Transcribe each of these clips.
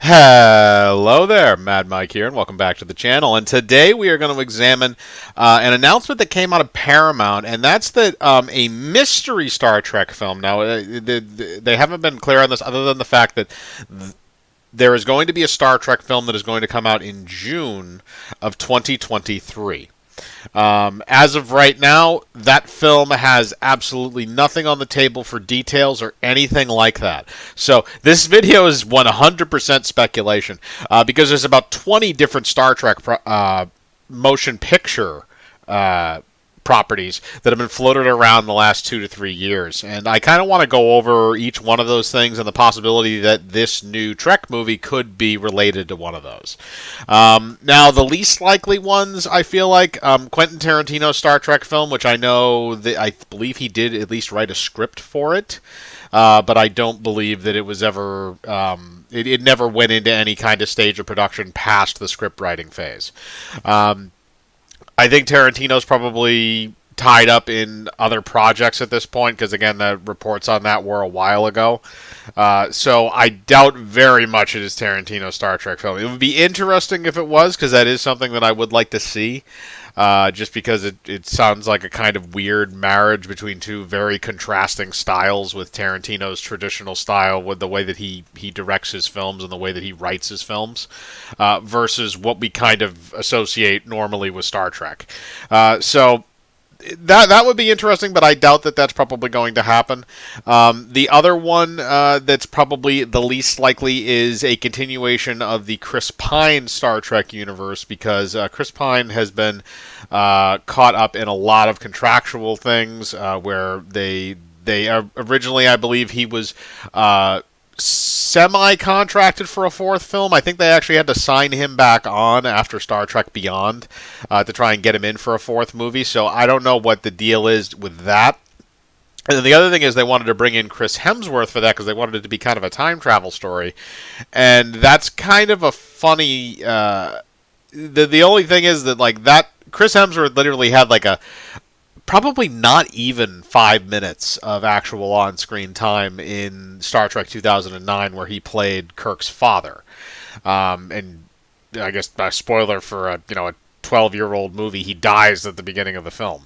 Hello there, Mad Mike here, and welcome back to the channel. And today we are going to examine an announcement that came out of Paramount, and that's that a mystery Star Trek film. Now, they haven't been clear on this, other than the fact that there is going to be a Star Trek film that is going to come out in June of 2023. As of right now, that film has absolutely nothing on the table for details or anything like that. So this video is 100% speculation because there's about 20 different Star Trek motion picture properties that have been floated around the last 2 to 3 years. And I kind of want to go over each one of those things and the possibility that this new Trek movie could be related to one of those. Now, the least likely ones, I feel like, Quentin Tarantino's Star Trek film, which I know that I believe he did at least write a script for it. But I don't believe that it was ever, it never went into any kind of stage of production past the script writing phase. I think Tarantino's probably tied up in other projects at this point, because again, the reports on that were a while ago. So I doubt very much it is Tarantino's Star Trek film. It would be interesting if it was, because that is something that I would like to see. Just because it sounds like a kind of weird marriage between two very contrasting styles, with Tarantino's traditional style, with the way that he directs his films and the way that he writes his films, versus what we kind of associate normally with Star Trek. So that would be interesting, but I doubt that that's probably going to happen. The other one that's probably the least likely is a continuation of the Chris Pine Star Trek universe, because Chris Pine has been caught up in a lot of contractual things where they originally, I believe, he was semi-contracted for a fourth film. I think they actually had to sign him back on after Star Trek Beyond to try and get him in for a fourth movie. So I don't know what the deal is with that. And then the other thing is they wanted to bring in Chris Hemsworth for that, because they wanted it to be kind of a time travel story. And that's kind of a funny... the only thing is that, like, that Chris Hemsworth literally had like a probably not even 5 minutes of actual on-screen time in Star Trek 2009, where he played Kirk's father. And I guess a spoiler for a 12-year-old movie, he dies at the beginning of the film.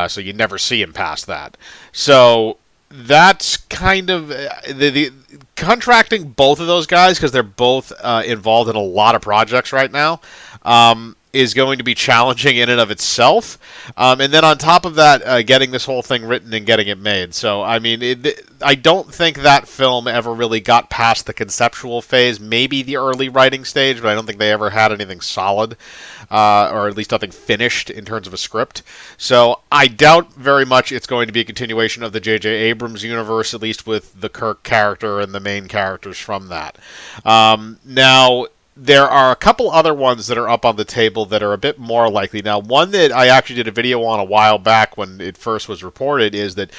So you never see him past that. So that's kind of the contracting both of those guys, because they're both involved in a lot of projects right now, is going to be challenging in and of itself. And then on top of that, getting this whole thing written and getting it made. So, I mean, I don't think that film ever really got past the conceptual phase, maybe the early writing stage, but I don't think they ever had anything solid, or at least nothing finished in terms of a script. So I doubt very much it's going to be a continuation of the J.J. Abrams universe, at least with the Kirk character and the main characters from that. Now, there are a couple other ones that are up on the table that are a bit more likely. Now, one that I actually did a video on a while back when it first was reported is that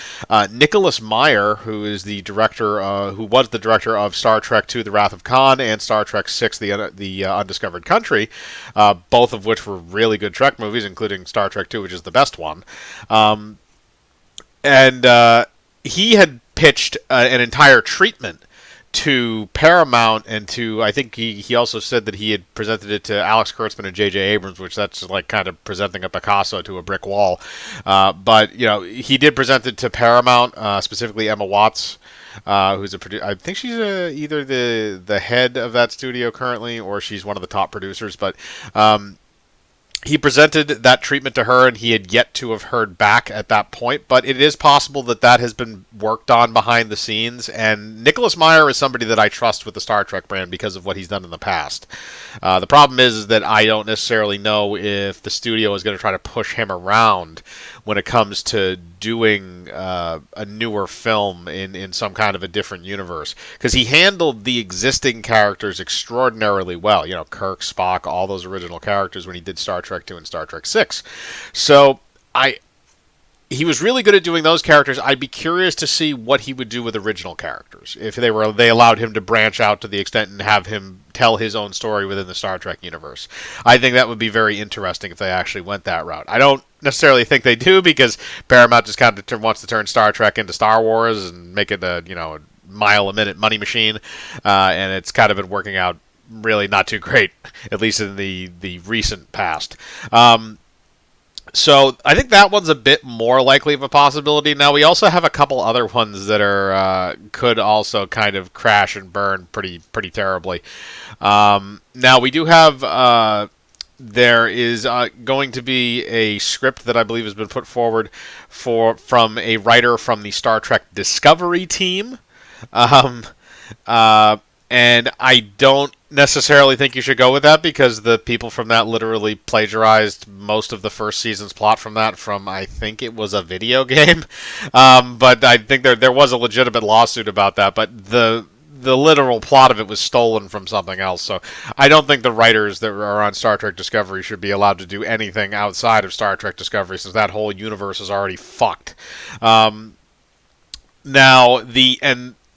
Nicholas Meyer, who is the director, who was the director of Star Trek II: The Wrath of Khan and Star Trek VI: The Undiscovered Country, both of which were really good Trek movies, including Star Trek II, which is the best one, and he had pitched an entire treatment to Paramount, and to, I think he also said that he had presented it to Alex Kurtzman and J.J. Abrams, which that's like kind of presenting a Picasso to a brick wall. But, he did present it to Paramount, specifically Emma Watts, who's a producer. I think she's either the head of that studio currently, or she's one of the top producers, but he presented that treatment to her, and he had yet to have heard back at that point. But it is possible that that has been worked on behind the scenes. And Nicholas Meyer is somebody that I trust with the Star Trek brand because of what he's done in the past. The problem is that I don't necessarily know if the studio is going to try to push him around when it comes to doing a newer film in some kind of a different universe. Because he handled the existing characters extraordinarily well. Kirk, Spock, all those original characters when he did Star Trek II and Star Trek VI. So he was really good at doing those characters. I'd be curious to see what he would do with original characters if they allowed him to branch out to the extent and have him tell his own story within the Star Trek universe. I think that would be very interesting if they actually went that route. I don't necessarily think they do, because Paramount just kind of wants to turn Star Trek into Star Wars and make it a mile-a-minute money machine, and it's kind of been working out really not too great, at least in the recent past. So I think that one's a bit more likely of a possibility. Now we also have a couple other ones that are could also kind of crash and burn pretty terribly. Now we do have there is going to be a script that I believe has been put forward from a writer from the Star Trek Discovery team. Um, and I don't necessarily think you should go with that because the people from that literally plagiarized most of the first season's plot from that from, I think it was a video game. But I think there was a legitimate lawsuit about that, but the literal plot of it was stolen from something else. So I don't think the writers that are on Star Trek Discovery should be allowed to do anything outside of Star Trek Discovery since that whole universe is already fucked. Now,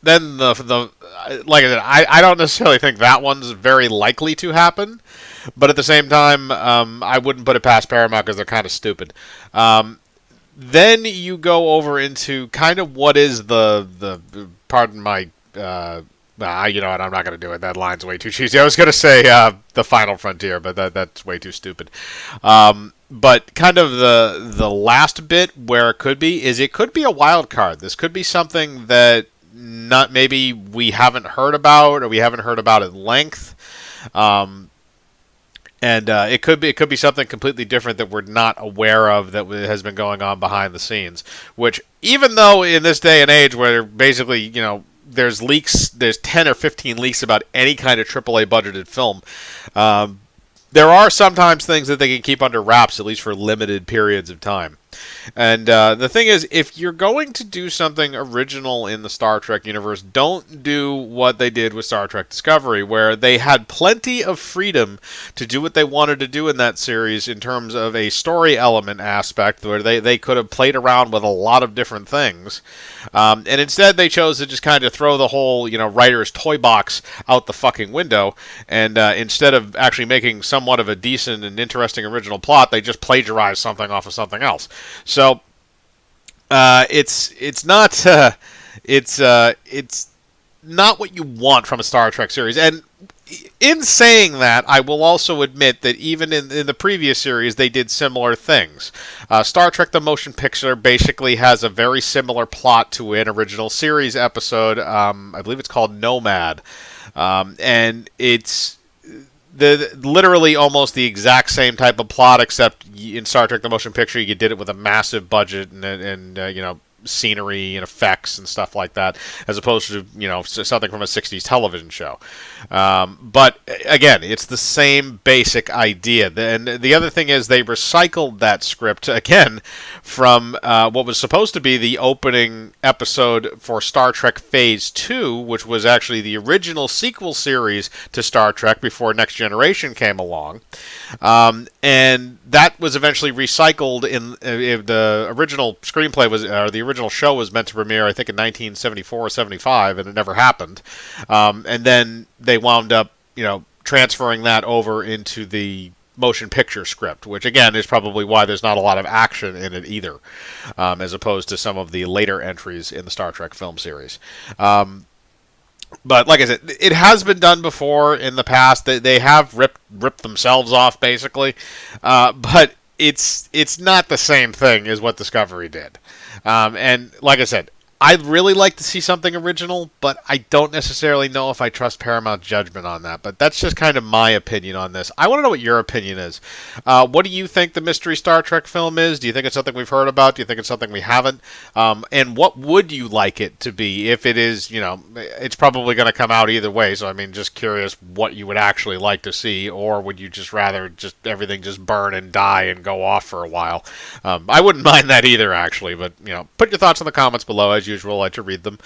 then the like I said, I don't necessarily think that one's very likely to happen, but at the same time, I wouldn't put it past Paramount because they're kind of stupid. Then you go over into kind of what is the pardon my you know what, I'm not going to do it. That line's way too cheesy. I was going to say the Final Frontier, but that's way too stupid. But kind of the last bit where it could be a wild card. This could be something that not maybe we haven't heard about or we haven't heard about at length. And it could be something completely different that we're not aware of that has been going on behind the scenes. Which, even though in this day and age where basically, you know, there's leaks, there's 10 or 15 leaks about any kind of AAA budgeted film, there are sometimes things that they can keep under wraps, at least for limited periods of time. And the thing is, if you're going to do something original in the Star Trek universe, don't do what they did with Star Trek Discovery, where they had plenty of freedom to do what they wanted to do in that series in terms of a story element aspect, where they could have played around with a lot of different things. And instead, they chose to just kind of throw the whole, you know, writer's toy box out the fucking window. And instead of actually making somewhat of a decent and interesting original plot, they just plagiarized something off of something else. So it's not what you want from a Star Trek series. And in saying that, I will also admit that even in the previous series, they did similar things. Star Trek the Motion Picture basically has a very similar plot to an original series episode. I believe it's called Nomad. And it's literally almost the exact same type of plot, except in Star Trek the Motion Picture, you did it with a massive budget and you know, scenery and effects and stuff like that, as opposed to, you know, something from a 60s television show. But again, it's the same basic idea. And the other thing is they recycled that script again from what was supposed to be the opening episode for Star Trek Phase 2, which was actually the original sequel series to Star Trek before Next Generation came along. And that was eventually recycled in the original screenplay or the original show was meant to premiere, I think, in 1974 or 75, and it never happened. And then they wound up, you know, transferring that over into the motion picture script, which again is probably why there's not a lot of action in it either, as opposed to some of the later entries in the Star Trek film series. But like I said, it has been done before in the past. They have ripped themselves off, basically. But it's not the same thing as what Discovery did. And like I said, I'd really like to see something original, but I don't necessarily know if I trust Paramount's judgment on that. But that's just kind of my opinion on this. I want to know what your opinion is. What do you think the mystery Star Trek film is? Do you think it's something we've heard about? Do you think it's something we haven't? And what would you like it to be if it is, you know, it's probably going to come out either way. So, I mean, just curious what you would actually like to see, or would you just rather just everything just burn and die and go off for a while? I wouldn't mind that either, actually. But, you know, put your thoughts in the comments below. As usual, I like to read them.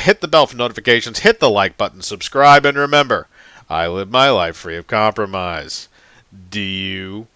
Hit the bell for notifications, hit the like button, subscribe, and remember, I live my life free of compromise. Do you?